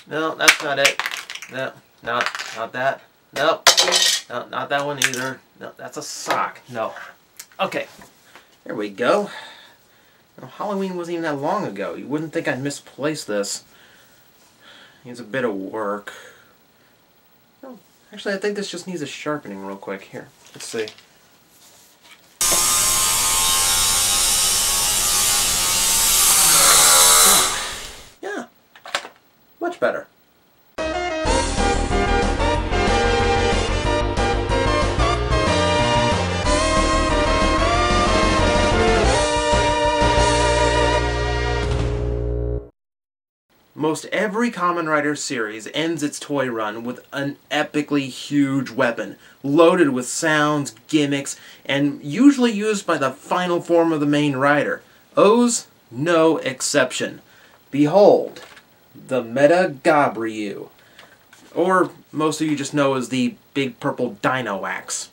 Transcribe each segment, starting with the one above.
No, that's not it. No, not that. Nope. No, not that one either. No, that's a sock. No. Okay. There we go. Well, Halloween wasn't even that long ago. You wouldn't think I'd misplace this. Needs a bit of work. Oh, actually, I think this just needs a sharpening real quick. Here, let's see. Yeah, much better. Most every Kamen Rider series ends its toy run with an epically huge weapon, loaded with sounds, gimmicks, and usually used by the final form of the main rider. OOO's no exception. Behold, the Medagaburyu, or most of you just know as the big purple dino axe.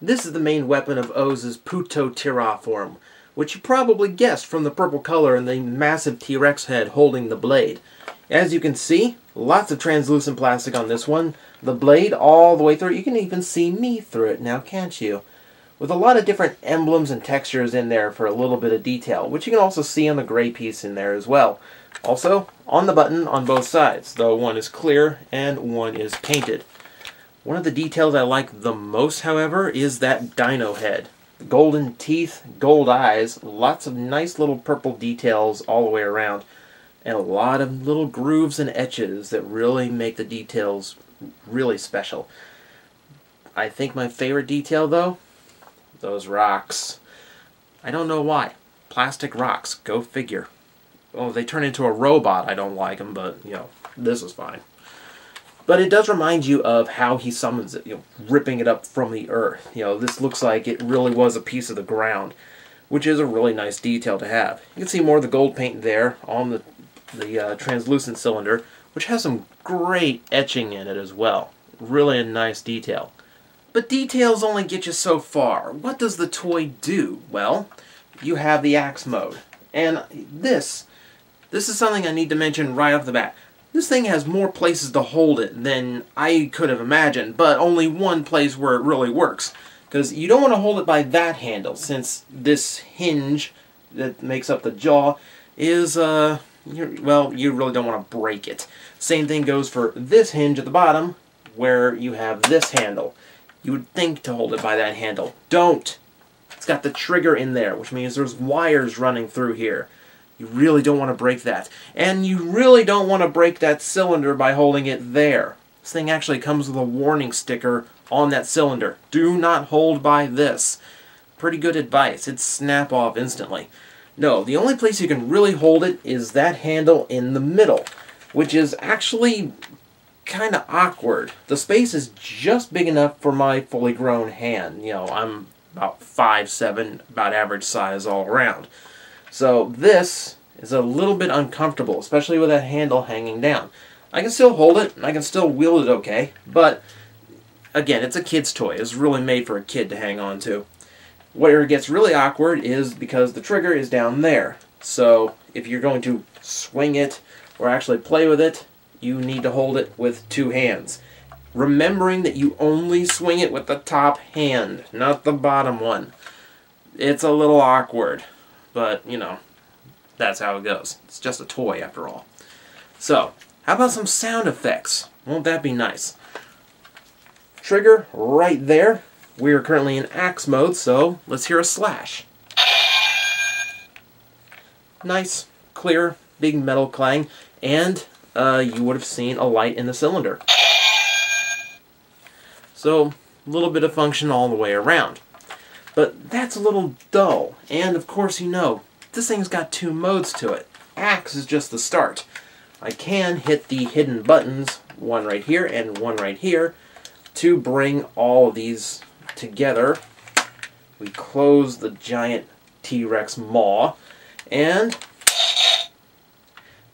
This is the main weapon of OOO's PuToTyra form, which you probably guessed from the purple color and the massive T-Rex head holding the blade. As you can see, lots of translucent plastic on this one. The blade all the way through. You can even see me through it now, can't you? With a lot of different emblems and textures in there for a little bit of detail, which you can also see on the gray piece in there as well. Also, on the button on both sides, though one is clear and one is painted. One of the details I like the most, however, is that dino head. Golden teeth, gold eyes, lots of nice little purple details all the way around, and a lot of little grooves and etches that really make the details really special. I think my favorite detail, though, those rocks. I don't know why. Plastic rocks, go figure. Oh, they turn into a robot, I don't like them, but, you know, this is fine. But it does remind you of how he summons it, you know, ripping it up from the earth. You know, this looks like it really was a piece of the ground, which is a really nice detail to have. You can see more of the gold paint there on the translucent cylinder, which has some great etching in it as well. Really a nice detail. But details only get you so far. What does the toy do? Well, you have the axe mode. And this is something I need to mention right off the bat. This thing has more places to hold it than I could have imagined, but only one place where it really works. Because you don't want to hold it by that handle, since this hinge that makes up the jaw is, well, you really don't want to break it. Same thing goes for this hinge at the bottom, where you have this handle. You would think to hold it by that handle. Don't! It's got the trigger in there, which means there's wires running through here. You really don't want to break that. And you really don't want to break that cylinder by holding it there. This thing actually comes with a warning sticker on that cylinder. Do not hold by this. Pretty good advice. It'd snap off instantly. No, the only place you can really hold it is that handle in the middle, which is actually kind of awkward. The space is just big enough for my fully grown hand. You know, I'm about 5'7", about average size all around. So this is a little bit uncomfortable, especially with that handle hanging down. I can still hold it, and I can still wield it okay, but again, it's a kid's toy. It's really made for a kid to hang on to. Where it gets really awkward is because the trigger is down there. So if you're going to swing it or actually play with it, you need to hold it with two hands. Remembering that you only swing it with the top hand, not the bottom one. It's a little awkward. But, you know, that's how it goes. It's just a toy, after all. So, how about some sound effects? Won't that be nice? Trigger right there. We are currently in axe mode, so let's hear a slash. Nice, clear, big metal clang, and you would have seen a light in the cylinder. So, a little bit of function all the way around. But that's a little dull, and of course you know, this thing's got two modes to it. Axe is just the start. I can hit the hidden buttons, one right here and one right here, to bring all of these together. We close the giant T-Rex maw, and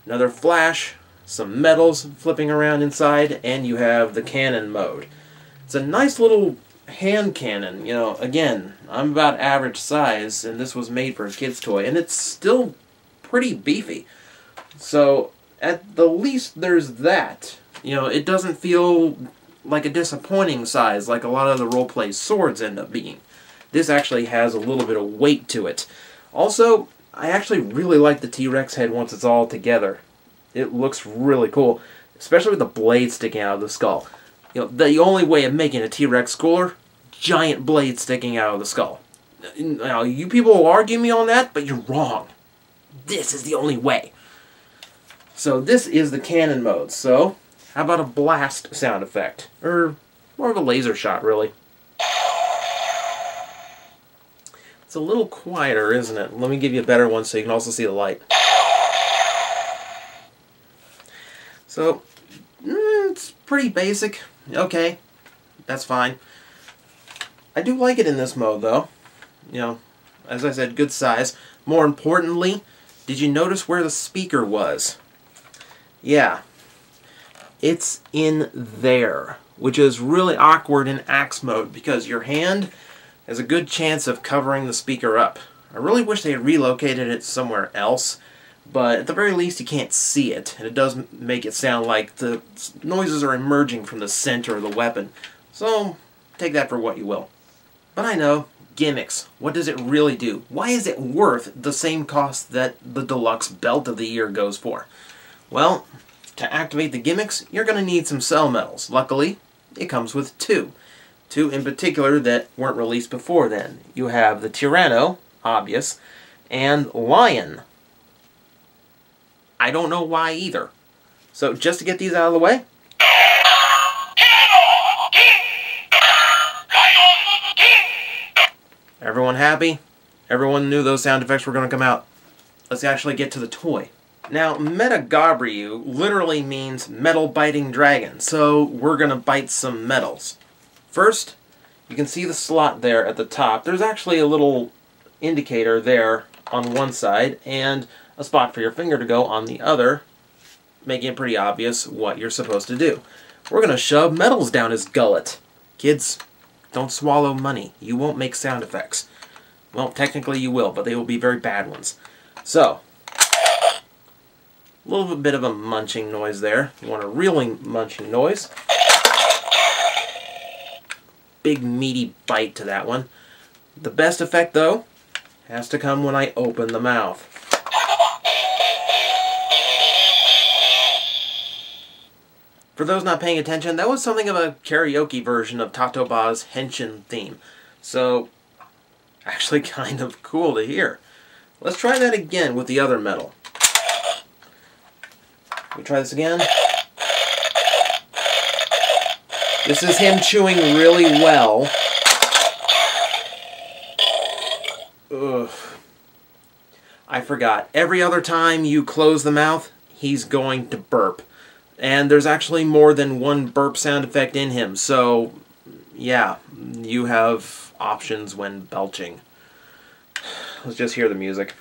another flash, some metals flipping around inside, and you have the cannon mode. It's a nice little hand cannon. You know, again, I'm about average size, and this was made for a kid's toy, and it's still pretty beefy. So, at the least there's that. You know, it doesn't feel like a disappointing size like a lot of the roleplay swords end up being. This actually has a little bit of weight to it. Also, I actually really like the T-Rex head once it's all together. It looks really cool, especially with the blade sticking out of the skull. You know, the only way of making a T-Rex cooler, giant blade sticking out of the skull. Now, you people will argue me on that, but you're wrong. This is the only way. So this is the cannon mode. So how about a blast sound effect? Or more of a laser shot, really. It's a little quieter, isn't it? Let me give you a better one so you can also see the light. So, it's pretty basic. Okay, that's fine. I do like it in this mode, though. You know, as I said, good size. More importantly, did you notice where the speaker was? Yeah. It's in there, which is really awkward in axe mode because your hand has a good chance of covering the speaker up. I really wish they had relocated it somewhere else, but at the very least you can't see it, and it does make it sound like the noises are emerging from the center of the weapon. So, take that for what you will. But I know, gimmicks, what does it really do? Why is it worth the same cost that the deluxe belt of the year goes for? Well, to activate the gimmicks, you're going to need some cell medals. Luckily, it comes with two. Two in particular that weren't released before then. You have the Tyranno, obvious, and Lion. I don't know why either. So just to get these out of the way. Everyone happy? Everyone knew those sound effects were going to come out. Let's actually get to the toy. Now, Medagaburyu literally means metal-biting dragon, so we're going to bite some metals. First, you can see the slot there at the top. There's actually a little indicator there on one side and a spot for your finger to go on the other, making it pretty obvious what you're supposed to do. We're going to shove metals down his gullet. Kids, don't swallow money. You won't make sound effects. Well, technically you will, but they will be very bad ones. So, a little bit of a munching noise there. You want a reeling munching noise. Big meaty bite to that one. The best effect, though, has to come when I open the mouth. For those not paying attention, that was something of a karaoke version of Tatoba's henshin theme. So, actually kind of cool to hear. Let's try that again with the other metal. We try this again. This is him chewing really well. Ugh. I forgot. Every other time you close the mouth, he's going to burp. And there's actually more than one burp sound effect in him, so yeah, you have options when belching. Let's just hear the music.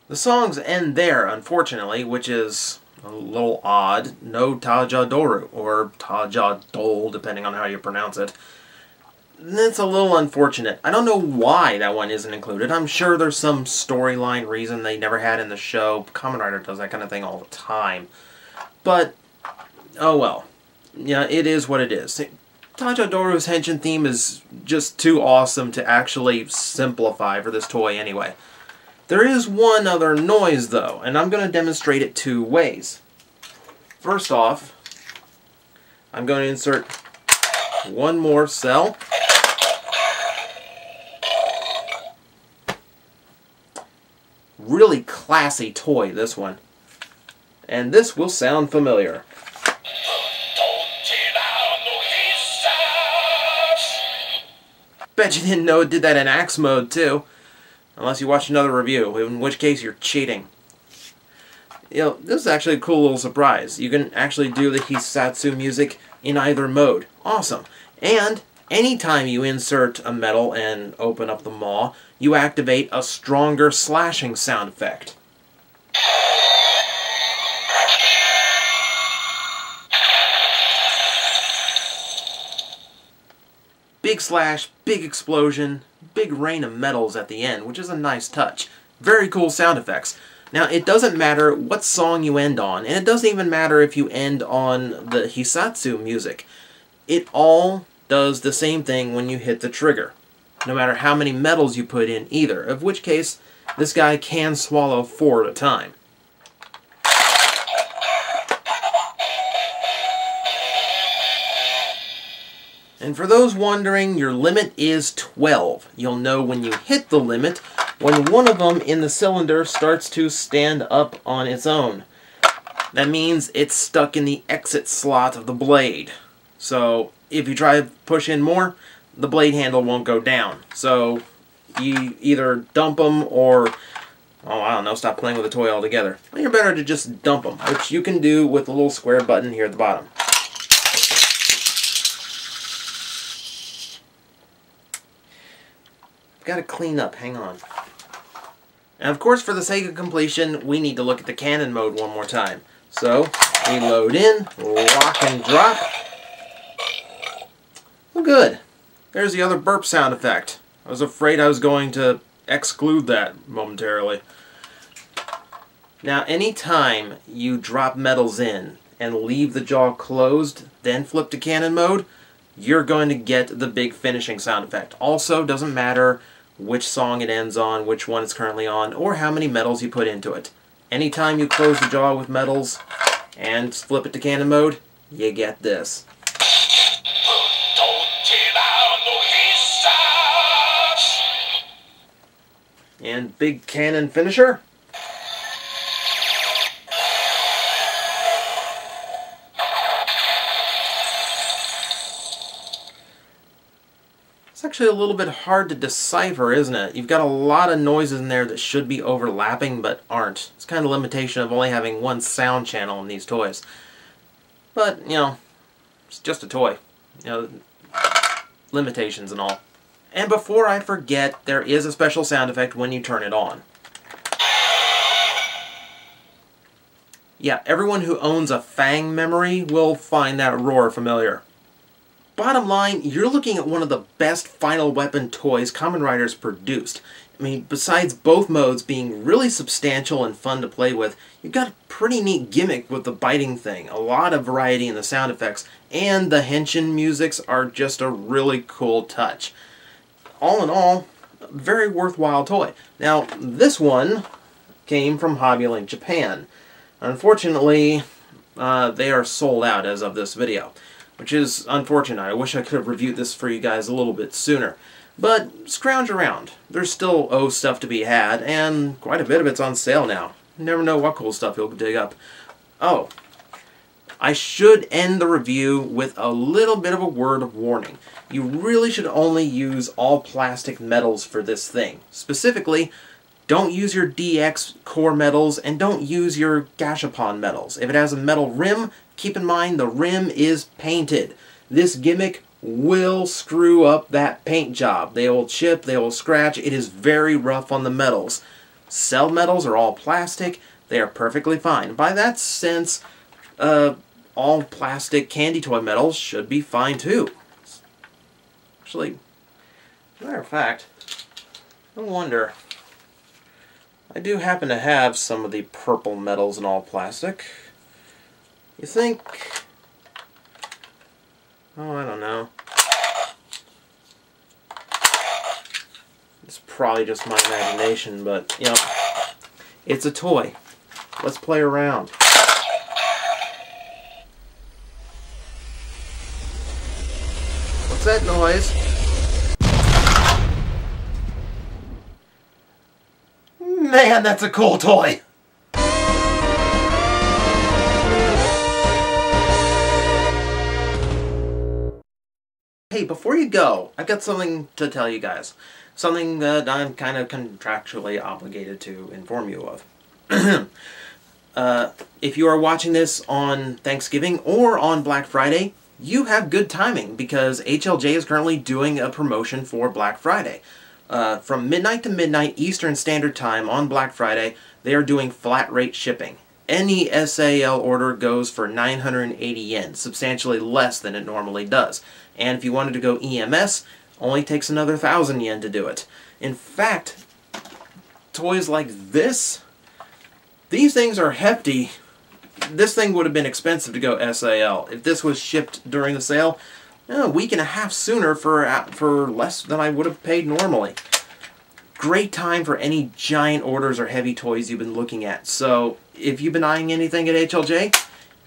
The songs end there, unfortunately, which is a little odd. No TJOmega, or TJOmega, depending on how you pronounce it. It's a little unfortunate. I don't know why that one isn't included. I'm sure there's some storyline reason they never had in the show. Kamen Rider does that kind of thing all the time. But, oh well. Yeah, it is what it is. TJOmega's henshin theme is just too awesome to actually simplify for this toy anyway. There is one other noise, though, and I'm going to demonstrate it two ways. First off, I'm going to insert one more cell. Really classy toy, this one. And this will sound familiar. Bet you didn't know it did that in axe mode, too. Unless you watch another review, in which case you're cheating. You know, this is actually a cool little surprise. You can actually do the Hisatsu music in either mode. Awesome. And Anytime you insert a metal and open up the maw, you activate a stronger slashing sound effect. Big slash, big explosion, big rain of metals at the end, which is a nice touch. Very cool sound effects. Now, it doesn't matter what song you end on, and it doesn't even matter if you end on the Hisatsu music. It all does the same thing when you hit the trigger, no matter how many metals you put in either, of which case, this guy can swallow 4 at a time. And for those wondering, your limit is 12. You'll know when you hit the limit when one of them in the cylinder starts to stand up on its own. That means it's stuck in the exit slot of the blade. So if you try to push in more, the blade handle won't go down. So you either dump them or, oh, I don't know, stop playing with the toy altogether. Well, you're better to just dump them, which you can do with the little square button here at the bottom. Got to clean up, hang on. And of course, for the sake of completion, we need to look at the cannon mode one more time. So, we load in, lock and drop. Well, good. There's the other burp sound effect. I was afraid I was going to exclude that momentarily. Now, anytime you drop metals in and leave the jaw closed, then flip to cannon mode, you're going to get the big finishing sound effect. Also, doesn't matter which song it ends on, which one it's currently on, or how many metals you put into it. Anytime you close the jaw with metals and flip it to cannon mode, you get this. And big cannon finisher. It's actually a little bit hard to decipher, isn't it? You've got a lot of noises in there that should be overlapping, but aren't. It's kind of a limitation of only having one sound channel in these toys. But, you know, it's just a toy. You know, limitations and all. And before I forget, there is a special sound effect when you turn it on. Yeah, everyone who owns a Fang memory will find that roar familiar. Bottom line, you're looking at one of the best final weapon toys Kamen Rider's produced. I mean, besides both modes being really substantial and fun to play with, you've got a pretty neat gimmick with the biting thing, a lot of variety in the sound effects, and the henshin musics are just a really cool touch. All in all, a very worthwhile toy. Now, this one came from Hobbylink Japan. Unfortunately, they are sold out as of this video, which is unfortunate. I wish I could have reviewed this for you guys a little bit sooner. But scrounge around. There's still O stuff to be had, and quite a bit of it's on sale now. You never know what cool stuff you'll dig up. Oh, I should end the review with a little bit of a word of warning. You really should only use all plastic metals for this thing. Specifically, don't use your DX core metals and don't use your Gashapon metals. If it has a metal rim, keep in mind the rim is painted. This gimmick will screw up that paint job. They will chip, they will scratch. It is very rough on the metals. Cell metals are all plastic. They are perfectly fine. By that sense, all plastic candy toy metals should be fine too. Actually, as a matter of fact, I wonder, I do happen to have some of the purple metals in all plastic. You think, oh, I don't know. It's probably just my imagination, but, you know, it's a toy. Let's play around. What's that noise? Man, that's a cool toy! Hey, before you go, I've got something to tell you guys. Something that I'm kind of contractually obligated to inform you of. If you are watching this on Thanksgiving or on Black Friday, you have good timing because HLJ is currently doing a promotion for Black Friday. From midnight to midnight Eastern Standard Time on Black Friday, they are doing flat rate shipping. Any SAL order goes for 980 yen, substantially less than it normally does. And if you wanted to go EMS, only takes another 1,000 yen to do it. In fact, toys like this, these things are hefty. This thing would have been expensive to go SAL. If this was shipped during the sale, a week and a half sooner for less than I would have paid normally. Great time for any giant orders or heavy toys you've been looking at. So if you've been eyeing anything at HLJ,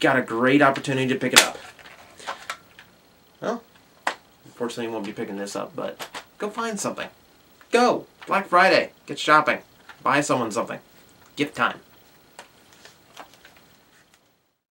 got a great opportunity to pick it up. Well, unfortunately, you won't be picking this up, but go find something. Go! Black Friday. Get shopping. Buy someone something. Gift time.